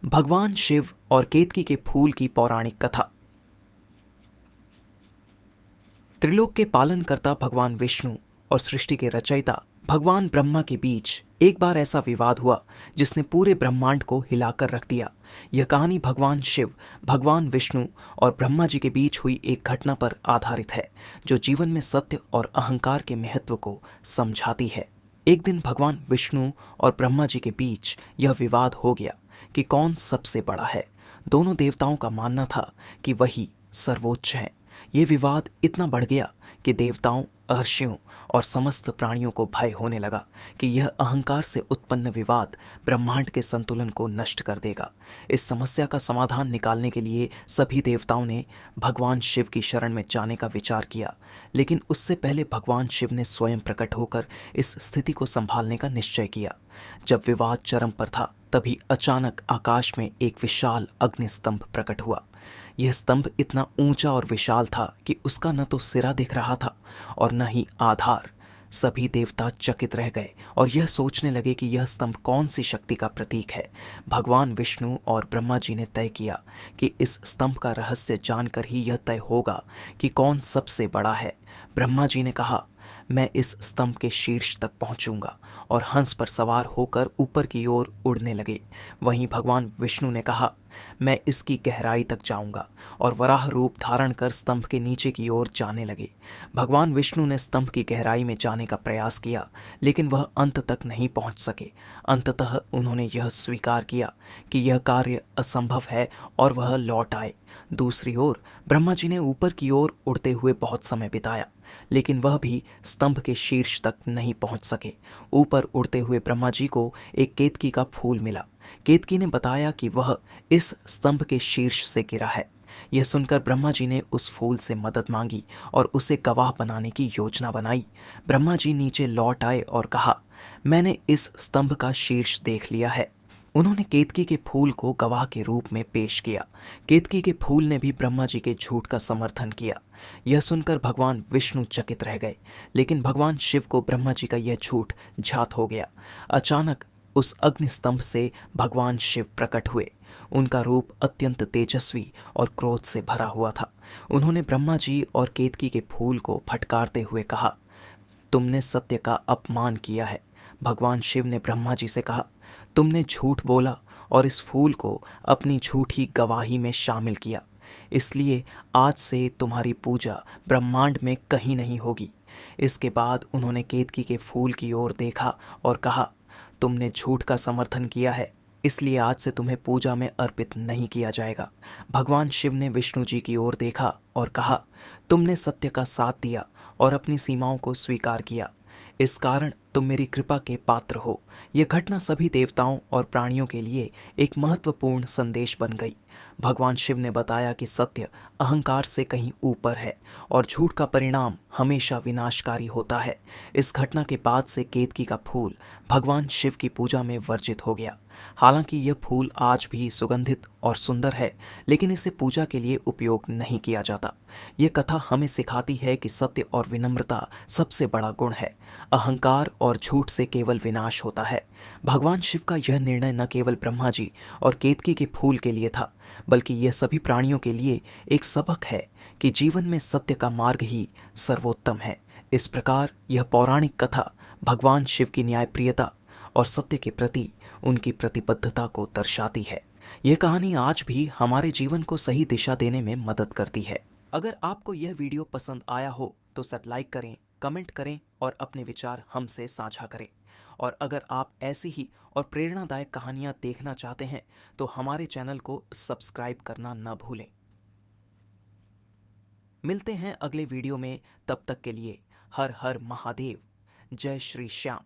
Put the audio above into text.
भगवान शिव और केतकी के फूल की पौराणिक कथा। त्रिलोक के पालनकर्ता भगवान विष्णु और सृष्टि के रचयिता भगवान ब्रह्मा के बीच एक बार ऐसा विवाद हुआ जिसने पूरे ब्रह्मांड को हिलाकर रख दिया। यह कहानी भगवान शिव, भगवान विष्णु और ब्रह्मा जी के बीच हुई एक घटना पर आधारित है जो जीवन में सत्य और अहंकार के महत्व को समझाती है। एक दिन भगवान विष्णु और ब्रह्मा जी के बीच यह विवाद हो गया कि कौन सबसे बड़ा है। दोनों देवताओं का मानना था कि वही सर्वोच्च है। ये विवाद इतना बढ़ गया कि देवताओं, अर्षियों और समस्त प्राणियों को भय होने लगा कि यह अहंकार से उत्पन्न विवाद ब्रह्मांड के संतुलन को नष्ट कर देगा। इस समस्या का समाधान निकालने के लिए सभी देवताओं ने भगवान शिव की शरण में जाने का विचार किया, लेकिन उससे पहले भगवान शिव ने स्वयं प्रकट होकर इस स्थिति को संभालने का निश्चय किया। जब विवाद चरम पर था, तभी अचानक आकाश में एक विशाल अग्निस्तंभ प्रकट हुआ। यह स्तंभ इतना ऊंचा और विशाल था कि उसका न तो सिरा दिख रहा था और न ही आधार। सभी देवता चकित रह गए और यह सोचने लगे कि यह स्तंभ कौन सी शक्ति का प्रतीक है। भगवान विष्णु और ब्रह्मा जी ने तय किया कि इस स्तंभ का रहस्य जानकर ही यह तय होगा कि कौन सबसे बड़ा है। ब्रह्मा जी ने कहा, मैं इस स्तंभ के शीर्ष तक पहुंचूंगा, और हंस पर सवार होकर ऊपर की ओर उड़ने लगे। वहीं भगवान विष्णु ने कहा, मैं इसकी गहराई तक जाऊंगा, और वराह रूप धारण कर स्तंभ के नीचे की ओर जाने लगे। भगवान विष्णु ने स्तंभ की गहराई में जाने का प्रयास किया, लेकिन वह अंत तक नहीं पहुंच सके। अंततः उन्होंने यह स्वीकार किया कि यह कार्य असंभव है और वह लौट आए। दूसरी ओर ब्रह्मा जी ने ऊपर की ओर उड़ते हुए बहुत समय बिताया, लेकिन वह भी स्तंभ के शीर्ष तक नहीं पहुंच सके। ऊपर उड़ते हुए ब्रह्मा जी को एक केतकी का फूल मिला। केतकी ने बताया कि वह इस स्तंभ के शीर्ष से गिरा है। यह सुनकर ब्रह्मा जी ने उस फूल से मदद मांगी और उसे गवाह बनाने की योजना बनाई। ब्रह्मा जी नीचे लौट आए और कहा, मैंने इस स्तंभ का शीर्ष देख लिया है। उन्होंने केतकी के फूल को गवाह के रूप में पेश किया। केतकी के फूल ने भी ब्रह्मा जी के झूठ का समर्थन किया। यह सुनकर भगवान विष्णु चकित रह गए, लेकिन भगवान शिव को ब्रह्मा जी का यह झूठ झात हो गया। अचानक उस अग्निस्तंभ से भगवान शिव प्रकट हुए। उनका रूप अत्यंत तेजस्वी और क्रोध से भरा हुआ था। उन्होंने ब्रह्मा जी और केतकी के फूल को फटकारते हुए कहा, तुमने सत्य का अपमान किया है। भगवान शिव ने ब्रह्मा जी से कहा, तुमने झूठ बोला और इस फूल को अपनी झूठी गवाही में शामिल किया, इसलिए आज से तुम्हारी पूजा ब्रह्मांड में कहीं नहीं होगी। इसके बाद उन्होंने केतकी के फूल की ओर देखा और कहा, तुमने झूठ का समर्थन किया है, इसलिए आज से तुम्हें पूजा में अर्पित नहीं किया जाएगा। भगवान शिव ने विष्णु जी की ओर देखा और कहा, तुमने सत्य का साथ दिया और अपनी सीमाओं को स्वीकार किया, इस कारण तुम मेरी कृपा के पात्र हो। यह घटना सभी देवताओं और प्राणियों के लिए एक महत्वपूर्ण संदेश बन गई। भगवान शिव ने बताया कि सत्य अहंकार से कहीं ऊपर है और झूठ का परिणाम हमेशा विनाशकारी होता है। इस घटना के बाद से केतकी का फूल भगवान शिव की पूजा में वर्जित हो गया। हालांकि यह फूल आज भी सुगंधित और सुंदर है, लेकिन इसे पूजा के लिए उपयोग नहीं किया जाता। यह कथा हमें सिखाती है कि सत्य और विनम्रता सबसे बड़ा गुण है। अहंकार और झूठ से केवल विनाश होता है। भगवान शिव का यह निर्णय न केवल ब्रह्मा जी और केतकी के फूल के लिए था, बल्कि यह सभी प्राणियों के लिए एक सबक है कि जीवन में सत्य का मार्ग ही सर्वोत्तम है। इस प्रकार यह पौराणिक कथा भगवान शिव की न्यायप्रियता और सत्य के प्रति उनकी प्रतिबद्धता को दर्शाती है। यह कहानी आज भी हमारे जीवन को सही दिशा देने में मदद करती है। अगर आपको यह वीडियो पसंद आया हो तो सट लाइक करें, कमेंट करें और अपने विचार हमसे साझा करें। और अगर आप ऐसी ही और प्रेरणादायक कहानियाँ देखना चाहते हैं तो हमारे चैनल को सब्सक्राइब करना न भूलें। मिलते हैं अगले वीडियो में, तब तक के लिए हर हर महादेव। जय श्री श्याम।